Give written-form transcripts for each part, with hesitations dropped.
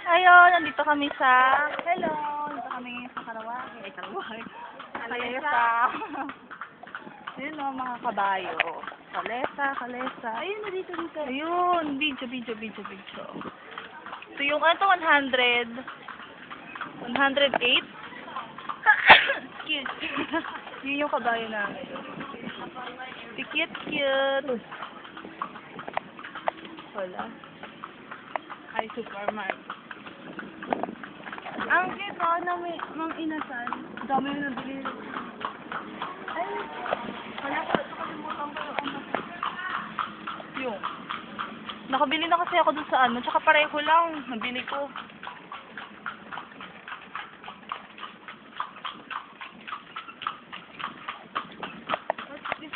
Ayun, nandito kami sa... Hello! Nandito kami sa Karawahe. Ay, Karawahe. Kalesa. Ayun o, mga kabayo. Kalesa. Ayun na dito. Ayun, video. Ito yung, ano to, 100. 108. Cute. Yun yung kabayo namin. Cute. Wala. Ay, Superman. Ang ito na may mang inasal. Dami yung nabili. Ay, wala ko. Ito kalimutan ko yung ano. Yung. Nakabili na kasi ako dun sa ano. Tsaka pareho lang. Nabili ko.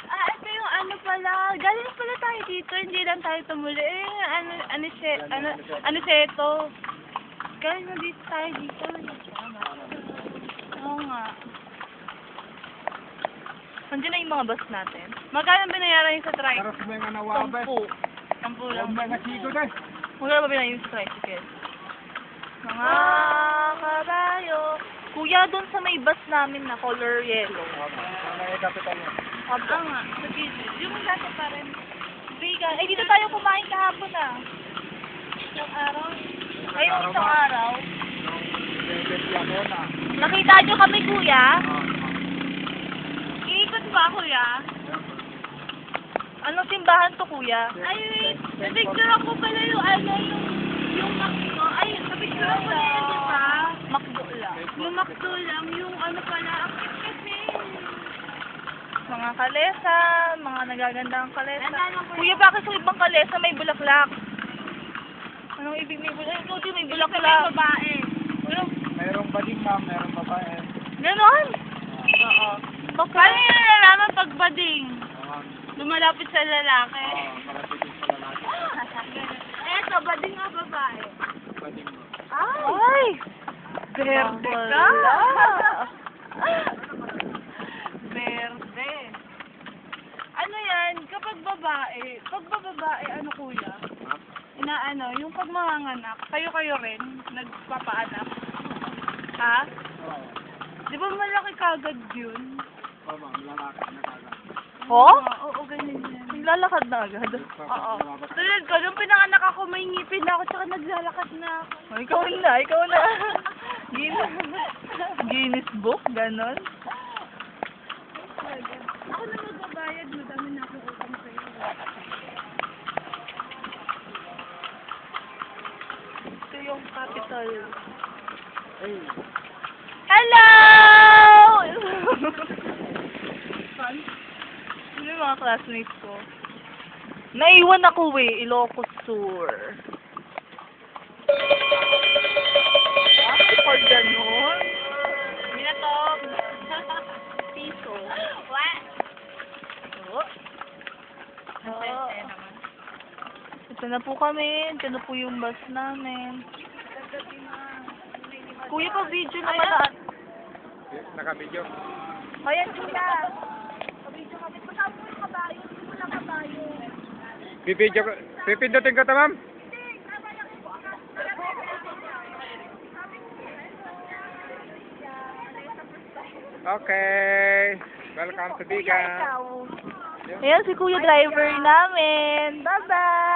Ito yung ano pala. Galing pala tayo dito. Hindi lang tayo tumuli. Ano seto. Galing na dito tayo dito. Oo nga. Nandiyan na yung mga bus natin. Magkano binayaran yung sa tricycle? Para sa mga nawabas. 10 lang. Huwag mga sigo dahil. Magkano ba binayaran yung sa tricycle? Mga kabayo. Kuya, doon sa may bus namin na color yellow. May kapital mo. Aba nga. Sa video. Yung dati pa rin. Vegan. Ay, dito tayo kumain kahapon ah. Isang araw. Ay, yung isang araw. Nakita nyo kami, kuya? Iikot ba, kuya? Anong simbahan to, kuya? Ay, wait. Napicture ako pala yung ano, yung Macdo. Ay, napicture ako na yun, di ba? Makdo lang. Yung Macdo lang, yung ano pala, ang cute kasi. Mga kalesa, mga nagagandang kalesa. Nandang po Kuya, bakit sa ibang kalesa may bulaklak? Anong ibig may bulaklak? Ikaw din may bulaklak. Babae. Ano? Mayroong bading ma'am, mayroong babae. Ganon? Oo. Paano yung nalalaman pag bading? Lumalapit sa lalaki. Para tigil sa lalaki. Eto, bading nga babae. Bading mo. Ay! Verde ka! Verde. Ano yan? Kapag babae, ano kuya? Inaano, yung pag manganganak, kayo rin, nagpapaanak. Ha? Oo. Di ba malaki kagad yun? Oo ma'am, lalaki na kagad. Oh? Oo, ganyan yan. Naglalakad na agad. Oo. Tulad ko, nung pinanganak ako, may ngipin na ako, tsaka naglalakad na ako. Oh, ikaw na. Guinness Book, ganon. Ako na magbabayad, madami na akong utang sa'yo. Ito yung capital. Ay, Hello! Ano yung mga classmates ko? Naiwan ako Ilocos Sur. For ganon? Minatog. Piso. What? Ito na po kami. Ito na po yung bus namin. Kuya, pa-video na pala. naka-video. Ayan, kuya. Pabidyo kami. Pasama mo yung kabayo. Hindi mo lang kabayo. Bibidyo ko. Pipindutin ko ito ma'am. Okay. Welcome to Bigan. Ayan si kuya driver namin. Bye-bye.